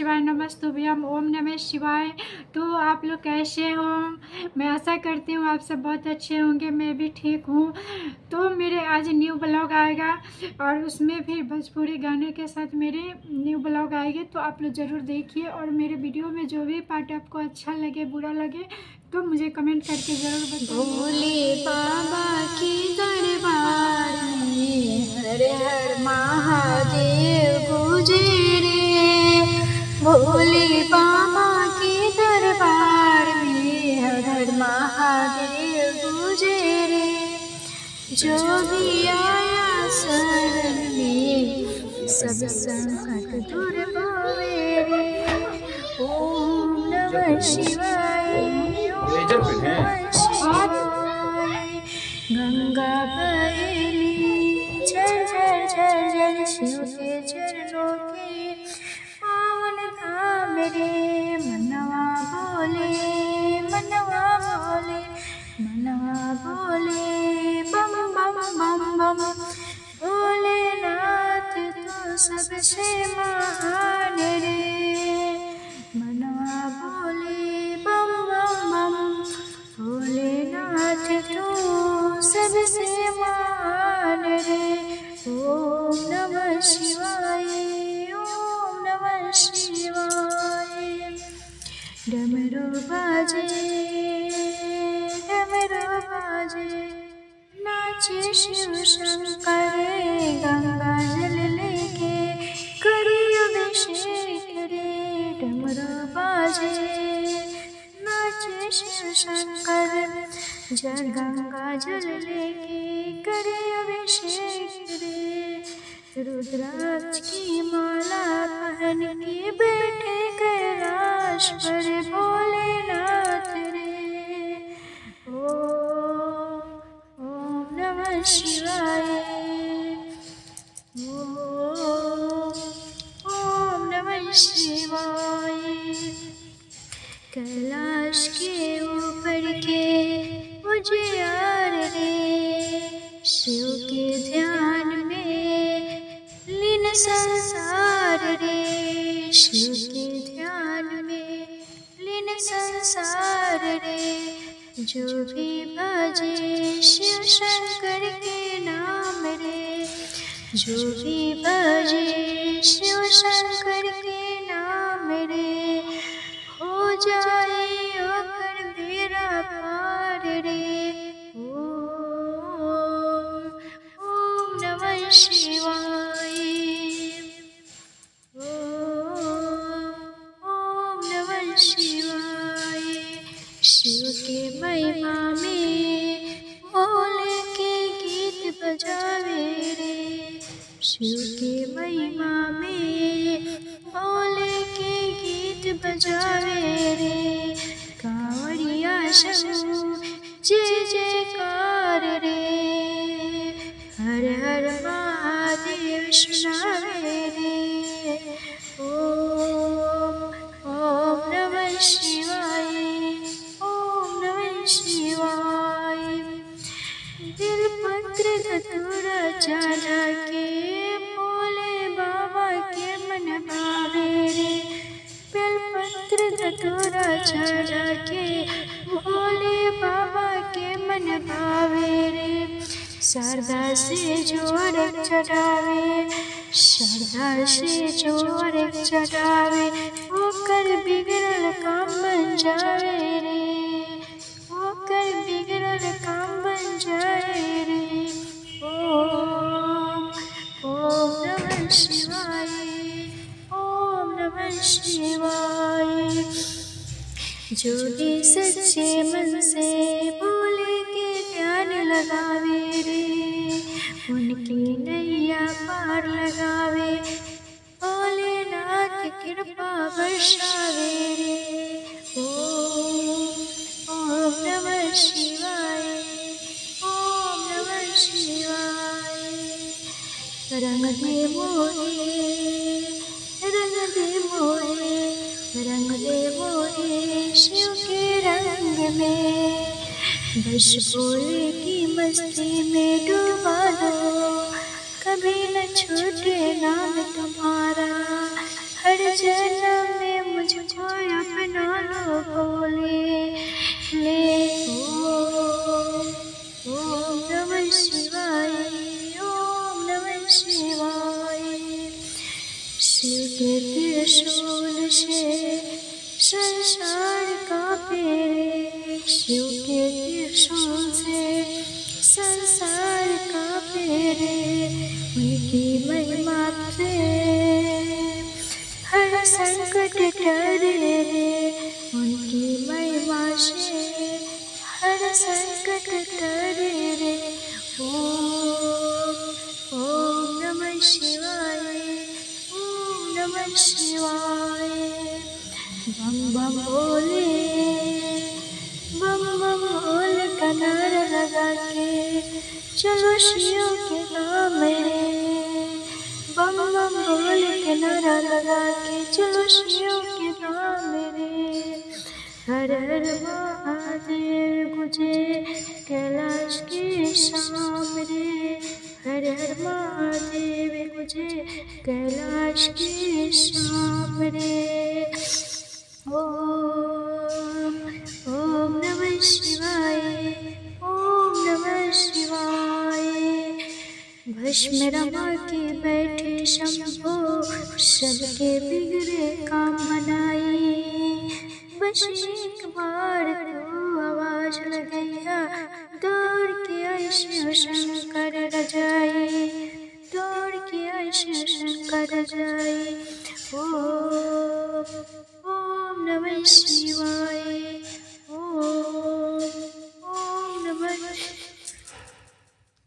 शिवाय, नमस्तुभ्यम, ओम नमः शिवाय। तो आप लोग कैसे हो? मैं आशा करती हूँ आप सब बहुत अच्छे होंगे, मैं भी ठीक हूँ। तो मेरे आज न्यू ब्लॉग आएगा और उसमें भी भोजपुरी गाने के साथ मेरे न्यू ब्लॉग आएंगे, तो आप लोग ज़रूर देखिए। और मेरे वीडियो में जो भी पार्ट आपको अच्छा लगे बुरा लगे तो मुझे कमेंट करके ज़रूर बताइए। भोले बाबा के दरबार में हर हर महादेव गूंजे रे। भोले बाबा के दरबार में हर हर महादेव गूंजे रे। जो भी आया शरण में सब संकट दूर पावे रे। ओम नमः शिवाय, ओम नमः शिवाय। गंगा बहेली झर झर झर झर, शिव के चरणों के पावन धाम रे। मनवा बोले, मनवा बोले, मनवा बोले बम बम बम बम। भोलेनाथ तो सबसे महान रे। मनवा बोले बम बम बम। भोलेनाथ तो सबसे महान रे। ओम नमः शिवाय, ओम नमः शिवाय। डमरू बाजे, डमरू बाजे, नाचे शिव शंकर। गंगा जल लेके करी अभिषेक रे। डमरू बाजे, नाचे शिव शंकर। जल गंगा जल लेके करे अभिषेक रे। रुद्राक्ष की माला पहन के बैठे कैलाश पर भोलेनाथ रे। ओम नमः शिवाय, ओम नमः शिवाय। कैलाश के ऊपर के उजियार रे। शिव के ध्यान में लीन संसार रे। शिव के ध्यान में लीन संसार रे। जो भी भजे शिव शंकर के नाम रे। जो भी भजे शिव शंकर के नाम रे। हो जाए ओकर बेड़ा पार रे। ओम नमः शिवाय, ओम नमः शिवाय। शिव के महिमा में भोले के गीत बजावे रे। शिव के महिमा में भोले के गीत बजावे रे। कांवरिया शंभू जय जयकार रे। हर हर महादेव सुनावे रे। ओम नमः शिवाय, ओम नमः शिवाय। बिलपत्र धतूरा चढ़ा के भोले बाबा के मन भावे रे। बेलपत्र धतूरा चढ़ा के भोले बाबा के मन भावे रे। श्रद्धा से जो अर्घ चढ़ावे, श्रद्धा से जो अर्घ चढ़ावे, ओकर बिगड़ल काम बन जावे रे। ओकर बिगड़ल काम बन जाए रे। ओम नमः शिवाय, ओम नमः शिवाय। जो भी सच्चे मन से भोले के ध्यान लगावे रे। उनकी नैया पार लगावे, भोलेनाथ कृपा बरसावे रे। ओम नमः शिवाय, ओम नमः शिवाय। रंग दे मोहे, रंग दे मोहे, रंग दे मोहे शिव के रंग में। बस भोले की मस्ती में डूबा दो, कभी न छूटे नाम तुम्हारा। हर जन्म में मुझको अपना लो भोले ले। ओम नमः शिवाय, ओम नमः शिवाय। शिव के त्रिशूल से संसार कांपे रे, शिव के त्रिशूल से संसार कांपे रे। उनकी महिमा से हर संकट टरे रे, उनकी महिमा से हर संकट टरे रे। ओम नमः शिवाय, ओम नमः शिवाय। बम बम भोले, बम बम भोले का नारा लगा के चलो शिव के नाम रे। बम बम भोले के नारा लगा के चलो शिव के नाम रे। हर हर महादेव गुजे कैलाश की शाम रे। हर हर महादेव गुजे कैलाश की शाम रे। ओम नमः शिवाय, ओम नमः शिवाय। भस्म रमा के बैठे शंभो, सबके बिगड़े काम बनाई। बस एक बार तो आवाज लगैया, दौड़ के आई शिव शंकर रजाई, दौड़ के आई शिव शंकर रजाई। ओम नमः शिवाय,